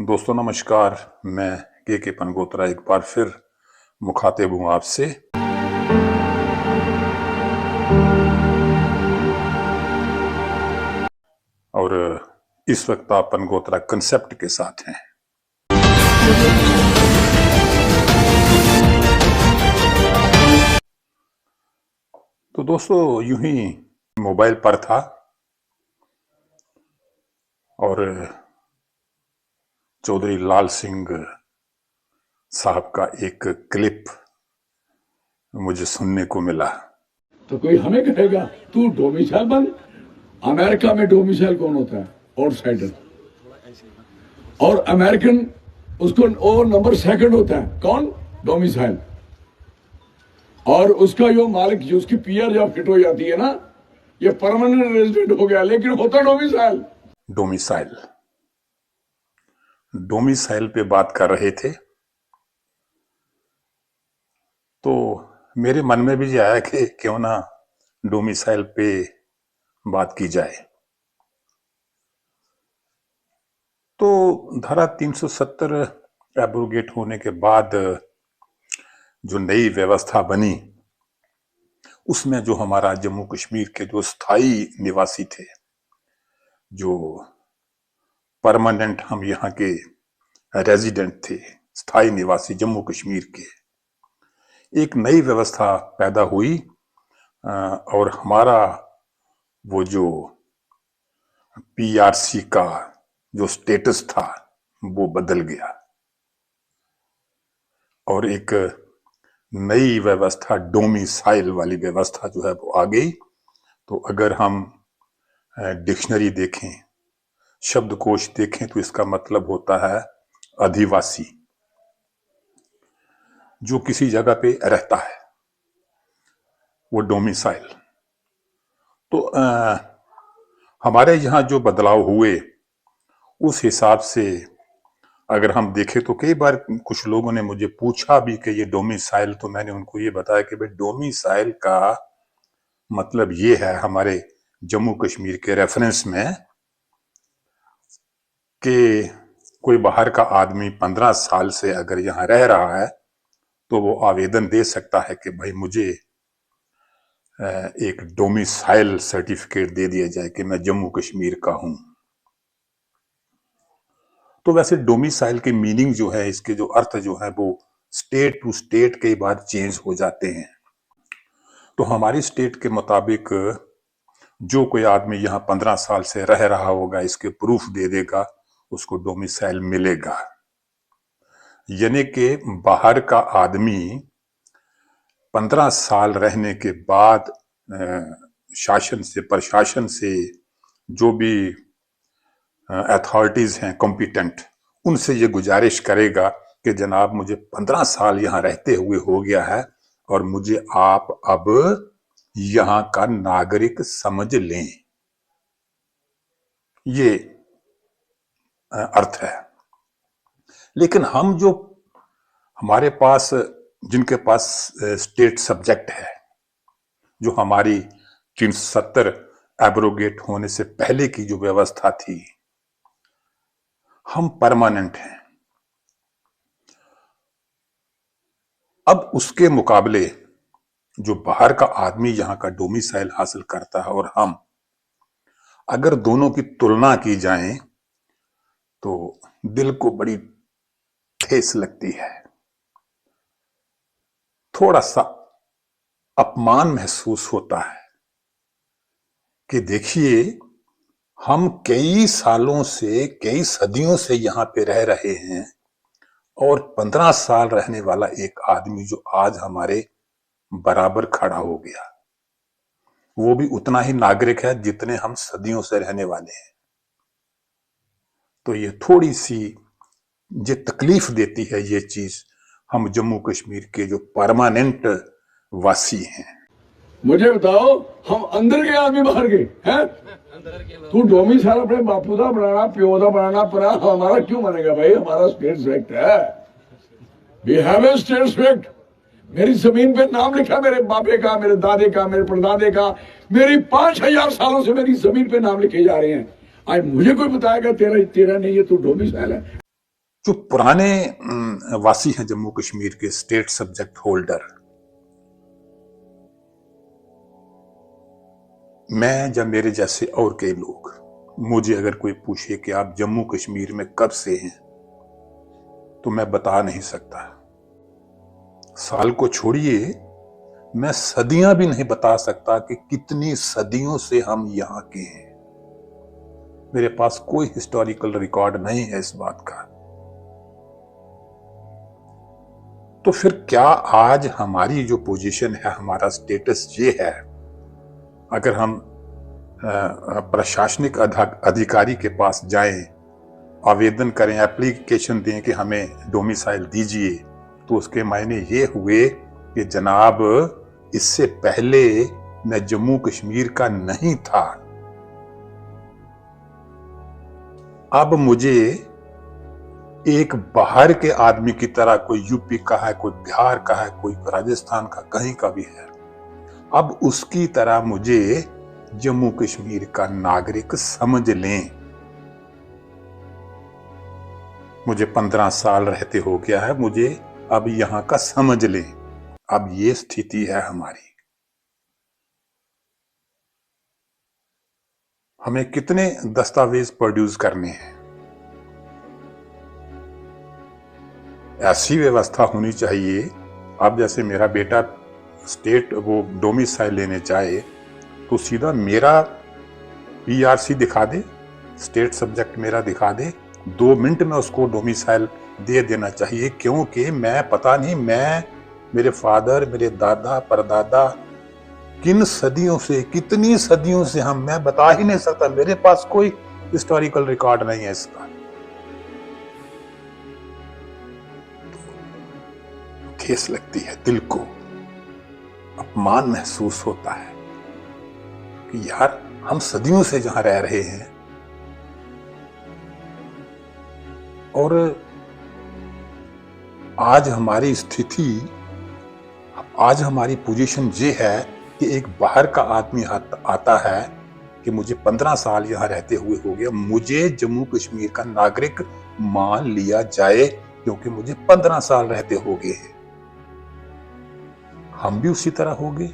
दोस्तों नमस्कार। मैं के पनगोत्रा एक बार फिर मुखातिब हूं आपसे। और इस वक्त आप पनगोत्रा कंसेप्ट के साथ हैं। तो दोस्तों यूं ही मोबाइल पर था और चौधरी लाल सिंह साहब का एक क्लिप मुझे सुनने को मिला। तो कोई हमें कहेगा तू डोमिसाइल बन। अमेरिका में डोमिसाइल कौन होता है? आउटसाइडर। और अमेरिकन उसको और नंबर सेकंड होता है कौन? डोमिसाइल। और उसका जो मालिक जो उसकी पीआर जब फिट हो जाती है ना, ये परमानेंट रेजिडेंट हो गया, लेकिन होता डोमिसाइल। डोमिसाइल पे बात कर रहे थे तो मेरे मन में भी आया कि क्यों ना डोमिसाइल पे बात की जाए। तो धारा 370 एब्रोगेट होने के बाद जो नई व्यवस्था बनी उसमें जो हमारा जम्मू कश्मीर के जो स्थायी निवासी थे, जो परमानेंट हम यहाँ के रेजिडेंट थे, स्थायी निवासी जम्मू कश्मीर के, एक नई व्यवस्था पैदा हुई और हमारा वो जो पीआरसी का जो स्टेटस था वो बदल गया और एक नई व्यवस्था डोमिसाइल वाली व्यवस्था जो है वो आ गई। तो अगर हम डिक्शनरी देखें, शब्दकोश देखें तो इसका मतलब होता है अधिवासी, जो किसी जगह पे रहता है, वो डोमिसाइल। तो हमारे यहाँ जो बदलाव हुए उस हिसाब से अगर हम देखें तो कई बार कुछ लोगों ने मुझे पूछा भी कि ये डोमिसाइल, तो मैंने उनको ये बताया कि भाई डोमिसाइल का मतलब ये है हमारे जम्मू कश्मीर के रेफरेंस में कि कोई बाहर का आदमी 15 साल से अगर यहाँ रह रहा है तो वो आवेदन दे सकता है कि भाई मुझे एक डोमिसाइल सर्टिफिकेट दे दिया जाए कि मैं जम्मू कश्मीर का हूं। तो वैसे डोमिसाइल के मीनिंग जो है, इसके जो अर्थ जो है वो स्टेट टू स्टेट कई बार चेंज हो जाते हैं। तो हमारी स्टेट के मुताबिक जो कोई आदमी यहाँ 15 साल से रह रहा होगा, इसके प्रूफ दे देगा, उसको डोमिसाइल मिलेगा। यानी कि बाहर का आदमी 15 साल रहने के बाद शासन से, प्रशासन से, जो भी अथॉरिटीज हैं कॉम्पिटेंट, उनसे ये गुजारिश करेगा कि जनाब मुझे 15 साल यहाँ रहते हुए हो गया है और मुझे आप अब यहाँ का नागरिक समझ लें। ये अर्थ है। लेकिन हम जो हमारे पास, जिनके पास स्टेट सब्जेक्ट है, जो हमारी 370 एब्रोगेट होने से पहले की जो व्यवस्था थी, हम परमानेंट हैं। अब उसके मुकाबले जो बाहर का आदमी यहां का डोमिसाइल हासिल करता है और हम, अगर दोनों की तुलना की जाए तो दिल को बड़ी ठेस लगती है, थोड़ा सा अपमान महसूस होता है कि देखिए हम कई सालों से, कई सदियों से यहां पे रह रहे हैं और 15 साल रहने वाला एक आदमी जो आज हमारे बराबर खड़ा हो गया, वो भी उतना ही नागरिक है जितने हम सदियों से रहने वाले हैं। तो ये थोड़ी सी ये तकलीफ देती है ये चीज हम जम्मू कश्मीर के जो परमानेंट वासी हैं। मुझे बताओ, हम अंदर के आदमी बाहर के हैं? तू डोमिसाइल अपने बापू का बनाना, प्यो का बनाना, पर हमारा क्यों बनेगा भाई? हमारा स्टेट सेक्ट है। We have a state sect. मेरी जमीन पे नाम लिखा मेरे बापे का, मेरे दादे का, मेरे परदादे का, मेरी 5000 सालों से मेरी जमीन पे नाम लिखे जा रहे हैं। आज मुझे कोई बताएगा तेरा नहीं है, तू डोमिसाइल है। जो पुराने वासी हैं जम्मू कश्मीर के, स्टेट सब्जेक्ट होल्डर, मैं या मेरे जैसे और कई लोग, मुझे अगर कोई पूछे कि आप जम्मू कश्मीर में कब से हैं, तो मैं बता नहीं सकता। साल को छोड़िए, मैं सदियां भी नहीं बता सकता कि कितनी सदियों से हम यहां के हैं। मेरे पास कोई हिस्टोरिकल रिकॉर्ड नहीं है इस बात का। तो फिर क्या आज हमारी जो पोजीशन है, हमारा स्टेटस ये है, अगर हम प्रशासनिक अधिकारी के पास जाएं, आवेदन करें, एप्लीकेशन दें कि हमें डोमिसाइल दीजिए, तो उसके मायने ये हुए कि जनाब, इससे पहले मैं जम्मू कश्मीर का नहीं था, अब मुझे एक बाहर के आदमी की तरह, कोई यूपी का है, कोई बिहार का है, कोई राजस्थान का, कहीं का भी है, अब उसकी तरह मुझे जम्मू कश्मीर का नागरिक समझ लें। मुझे 15 साल रहते हो गया है, मुझे अब यहां का समझ लें। अब ये स्थिति है हमारी। हमें कितने दस्तावेज प्रोड्यूस करने हैं? ऐसी व्यवस्था होनी चाहिए, अब जैसे मेरा बेटा स्टेट वो डोमिसाइल लेने चाहे तो सीधा मेरा पीआरसी दिखा दे, स्टेट सब्जेक्ट मेरा दिखा दे, 2 मिनट में उसको डोमिसाइल दे देना चाहिए। क्योंकि मैं, पता नहीं, मैं, मेरे फादर, मेरे दादा परदादा, किन सदियों से, कितनी सदियों से हम, मैं बता ही नहीं सकता, मेरे पास कोई हिस्टोरिकल रिकॉर्ड नहीं है इसका। ठेस लगती है दिल को, अपमान महसूस होता है कि यार, हम सदियों से जहां रह रहे हैं और आज हमारी स्थिति, आज हमारी पोजीशन ये है कि एक बाहर का आदमी आता है कि मुझे 15 साल यहां रहते हुए हो गया, मुझे जम्मू कश्मीर का नागरिक मान लिया जाए क्योंकि मुझे 15 साल रहते हो गए हैं। हम भी उसी तरह हो गए।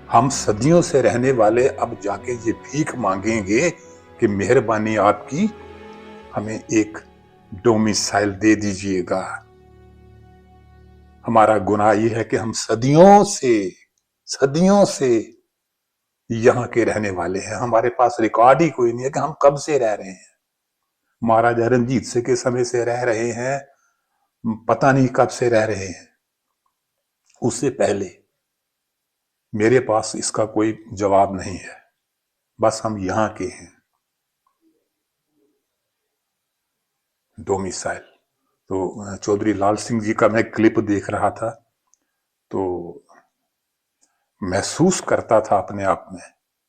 हम सदियों से रहने वाले अब जाके ये भीख मांगेंगे कि मेहरबानी आपकी, हमें एक डोमिसाइल दे दीजिएगा। हमारा गुनाह यह है कि हम सदियों से यहां के रहने वाले हैं। हमारे पास रिकॉर्ड ही कोई नहीं है कि हम कब से रह रहे हैं। महाराजा रणजीत सिंह के समय से रह रहे हैं, पता नहीं कब से रह रहे हैं। उससे पहले मेरे पास इसका कोई जवाब नहीं है, बस हम यहां के हैं। डोमिसाइल, तो चौधरी लाल सिंह जी का मैं क्लिप देख रहा था तो महसूस करता था अपने आप में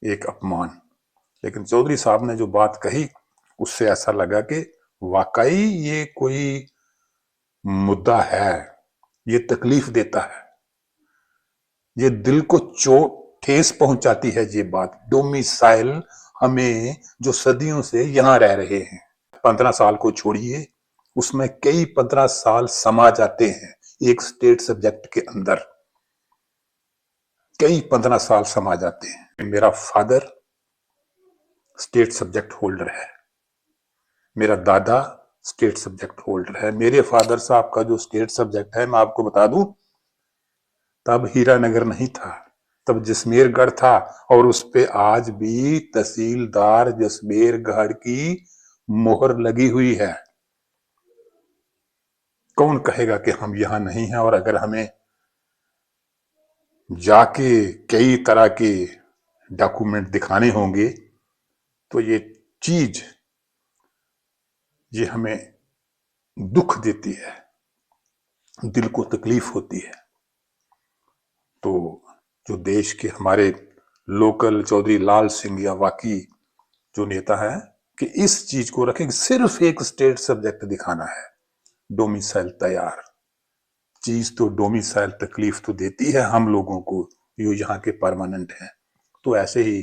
एक अपमान। लेकिन चौधरी साहब ने जो बात कही, उससे ऐसा लगा कि वाकई ये कोई मुद्दा है, ये तकलीफ देता है, ये दिल को चोट, ठेस पहुंचाती है ये बात। डोमिसाइल हमें, जो सदियों से यहां रह रहे हैं, 15 साल को छोड़िए, उसमें कई 15 साल समा जाते हैं एक स्टेट सब्जेक्ट के अंदर, कई 15 साल समा जाते हैं। मेरा फादर स्टेट सब्जेक्ट होल्डर है, मेरा दादा स्टेट सब्जेक्ट होल्डर है। मेरे फादर साहब का जो स्टेट सब्जेक्ट है, मैं आपको बता दूं, तब हीरानगर नहीं था, तब जसमेरगढ़ था, और उस पे आज भी तहसीलदार जसमेरगढ़ की मोहर लगी हुई है। कौन कहेगा कि हम यहां नहीं हैं? और अगर हमें जाके कई तरह के डॉक्यूमेंट दिखाने होंगे तो ये चीज, ये हमें दुख देती है, दिल को तकलीफ होती है। तो जो देश के हमारे लोकल चौधरी लाल सिंह या बाकी जो नेता है, कि इस चीज को रखें, सिर्फ एक स्टेट सब्जेक्ट दिखाना है, डोमिसाइल तैयार। चीज तो डोमिसाइल तकलीफ तो देती है हम लोगों को, जो यहाँ के परमानेंट हैं। तो ऐसे ही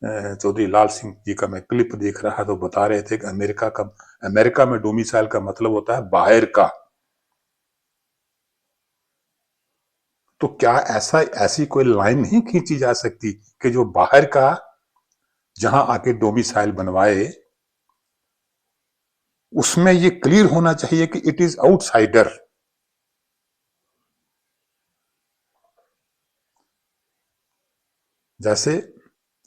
चौधरी लाल सिंह जी का मैं क्लिप देख रहा तो बता रहे थे कि अमेरिका का अमेरिका में डोमिसाइल का मतलब होता है बाहर का। तो क्या ऐसी कोई लाइन नहीं खींची जा सकती कि जो बाहर का जहां आके डोमिसाइल बनवाए, उसमें ये क्लियर होना चाहिए कि इट इज आउटसाइडर। जैसे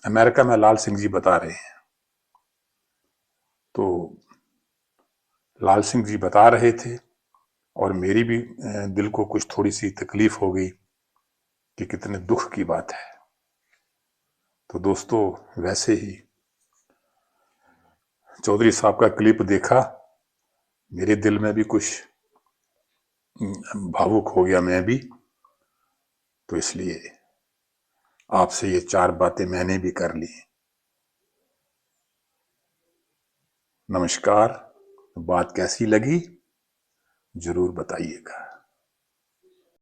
अमेरिका में लाल सिंह जी बता रहे हैं, तो लाल सिंह जी बता रहे थे और मेरी भी दिल को कुछ थोड़ी सी तकलीफ हो गई कि कितने दुख की बात है। तो दोस्तों, वैसे ही चौधरी साहब का क्लिप देखा, मेरे दिल में भी कुछ भावुक हो गया मैं भी। तो इसलिए आपसे ये 4 बातें मैंने भी कर ली। नमस्कार। बात कैसी लगी जरूर बताइएगा।